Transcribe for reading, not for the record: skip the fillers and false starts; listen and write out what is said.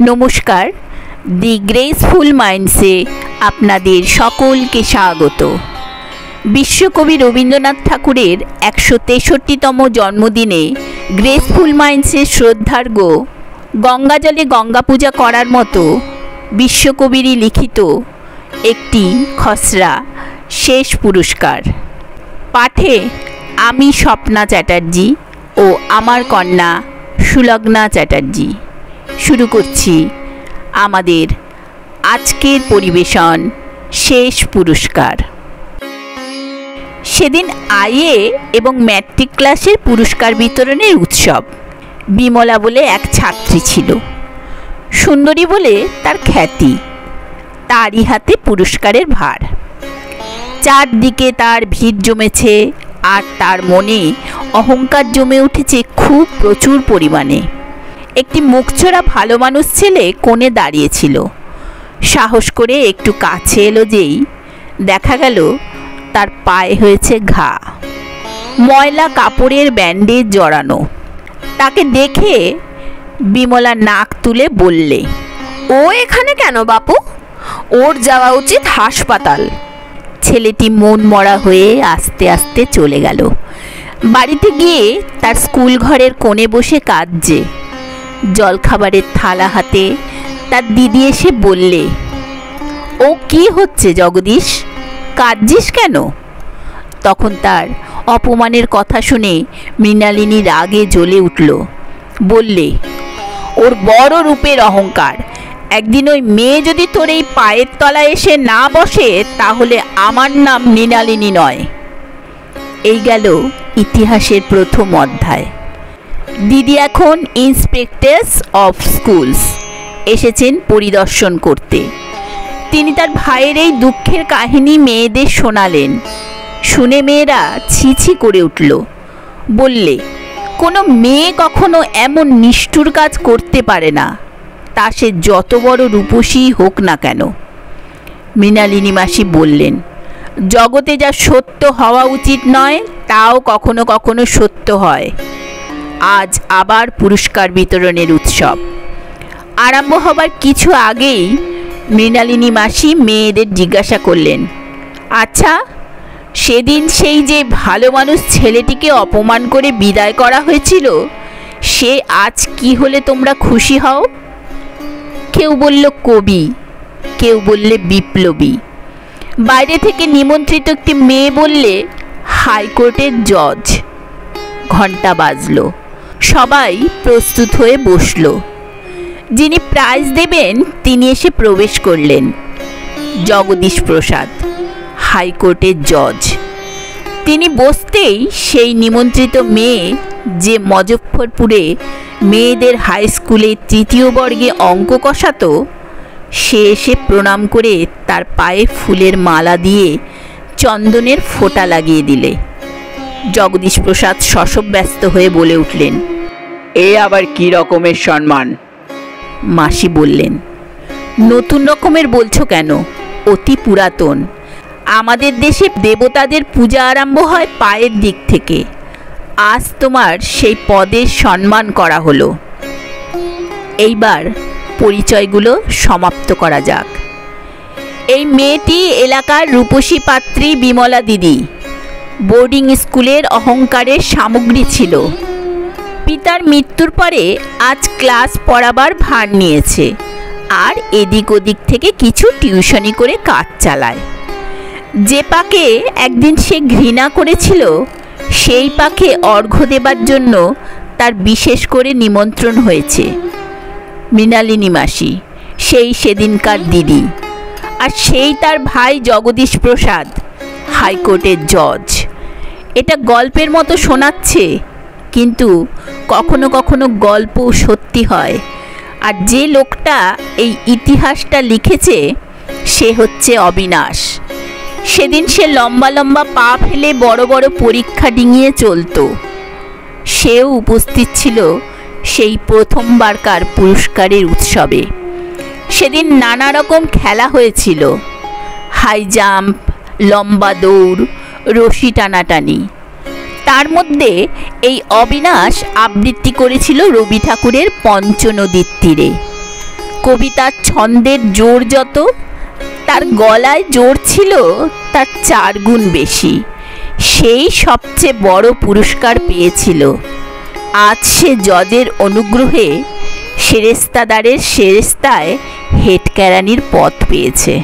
নমস্কার, দি গ্রেসফুল মাইন্ডসে আপনাদের সকলকে স্বাগত। বিশ্বকবি রবীন্দ্রনাথ ঠাকুরের ১৬৩তম জন্মদিনে গ্রেসফুল মাইন্ডসের শ্রদ্ধার্ঘ্য গঙ্গাজলে গঙ্গা পূজা করার মতো বিশ্বকবিরই লিখিত একটি খসড়া শেষ পুরস্কার। পাঠে আমি স্বপ্না চ্যাটার্জি ও আমার কন্যা সুলগ্না চ্যাটার্জি। শুরু করছি আমাদের আজকের পরিবেশন শেষ পুরস্কার। সেদিন আইএ এবং ম্যাট্রিক ক্লাসের পুরস্কার বিতরণের উৎসব। বিমলা বলে এক ছাত্রী ছিল, সুন্দরী বলে তার খ্যাতি, তারই হাতে পুরস্কারের ভার। চারদিকে তার ভিড় জমেছে, আর তার মনে অহংকার জমে উঠেছে খুব প্রচুর পরিমাণে। একটি মুখচোরা ভালো মানুষ ছেলে কোণে দাঁড়িয়েছিল। সাহস করে একটু কাছে এলো যেই দেখা গেল তার পায়ে হয়েছে ঘা, ময়লা কাপড়ের ব্যান্ডেজ জড়ানো। তাকে দেখে বিমলা নাক তুলে বললে, ও এখানে কেন বাপু? ওর যাওয়া উচিত হাসপাতাল। ছেলেটি মন মরা হয়ে আস্তে আস্তে চলে গেল। বাড়িতে গিয়ে তার স্কুল ঘরের কোণে বসে কাঁদছে। জলখাবারের থালা হাতে তার দিদি এসে বললে, ও কি হচ্ছে জগদীশ, কাঁদছিস কেন? তখন তার অপমানের কথা শুনে মৃণালিনী রাগে জ্বলে উঠল। বললে, ওর বড় রূপের অহংকার। একদিন ওই মেয়ে যদি তোর এই পায়ের তলায় এসে না বসে তাহলে আমার নাম মৃণালিনী নয়। এই গেল ইতিহাসের প্রথম অধ্যায়। দিদি এখন ইন্সপেক্টরস অফ স্কুলস এসেছেন পরিদর্শন করতে। তিনি তার ভাইয়ের এই দুঃখের কাহিনী মেয়েদের শোনালেন। শুনে মেয়েরা ছি ছি করে উঠল। বললে, কোনো মেয়ে কখনো এমন নিষ্ঠুর কাজ করতে পারে না, তা সে যত বড় রূপসী হোক না কেন। মৃণালিনী মাসি বললেন, জগতে যা সত্য হওয়া উচিত নয় তাও কখনো কখনো সত্য হয়। আজ আবার পুরস্কার বিতরণের উৎসব। আরম্ভ হবার কিছু আগেই মৃণালিনী মাসি মেয়েদের জিজ্ঞাসা করলেন, আচ্ছা, সেদিন সেই যে ভালো মানুষ ছেলেটিকে অপমান করে বিদায় করা হয়েছিল, সে আজ কি হলে তোমরা খুশি হও? কেউ বলল কবি, কেউ বললে বিপ্লবী। বাইরে থেকে নিমন্ত্রিত একটি মেয়ে বললে হাইকোর্টের জজ। ঘণ্টা বাজল, সবাই প্রস্তুত হয়ে বসল। যিনি প্রাইজ দেবেন তিনি এসে প্রবেশ করলেন। জগদীশ প্রসাদ, হাইকোর্টের জজ। তিনি বসতেই সেই নিমন্ত্রিত মেয়ে, যে মজফ্ফরপুরে মেয়েদের হাই স্কুলে তৃতীয় বর্গে অঙ্ক কষাতো, সে এসে প্রণাম করে তার পায়ে ফুলের মালা দিয়ে চন্দনের ফোঁটা লাগিয়ে দিলে। জগদীশ প্রসাদ শশব্যস্ত হয়ে বলে উঠলেন, এ আবার কি রকমের সম্মান? মাসি বললেন, নতুন রকমের বলছো কেন? অতি পুরাতন। আমাদের দেশে দেবতাদের পূজা আরম্ভ হয় পায়ের দিক থেকে। আজ তোমার সেই পদের সম্মান করা হলো। এইবার পরিচয়গুলো সমাপ্ত করা যাক। এই মেয়েটি এলাকার রূপসী পাত্রী বিমলা দিদি। বোর্ডিং স্কুলের অহংকারের সামগ্রী ছিল। পিতার মৃত্যুর পরে আজ ক্লাস পড়াবার ভার নিয়েছে, আর এদিক ওদিক থেকে কিছু টিউশনি করে কাজ চালায়। যে পাকে একদিন সে ঘৃণা করেছিল, সেই পাকে অর্ঘ্য দেবার জন্য তার বিশেষ করে নিমন্ত্রণ হয়েছে। মৃণালিনী মাসি সেই সেদিনকার দিদি, আর সেই তার ভাই জগদীশ প্রসাদ, হাইকোর্টের জজ। এটা গল্পের মতো শোনাচ্ছে, কিন্তু কখনো কখনো গল্প সত্যি হয়। আর যে লোকটা এই ইতিহাসটা লিখেছে সে হচ্ছে অবিনাশ। সেদিন সে লম্বা লম্বা পা ফেলে বড় বড় পরীক্ষা ডিঙিয়ে চলত। সেও উপস্থিত ছিল সেই প্রথমবারকার পুরস্কারের উৎসবে। সেদিন নানা রকম খেলা হয়েছিল, হাই জাম্প, লম্বা দৌড়, রশি টানাটানি। তার মধ্যে এই অবিনাশ আবৃত্তি করেছিল রবি ঠাকুরের পঞ্চনদীর তীরে। কবিতার ছন্দের জোর যত, তার গলায় জোর ছিল তার 4 গুণ বেশি। সেই সবচেয়ে বড় পুরস্কার পেয়েছিল। আজ সে জজের অনুগ্রহে সেরেস্তাদারের সেরেস্তায় হেড কেরানির পদ পেয়েছে।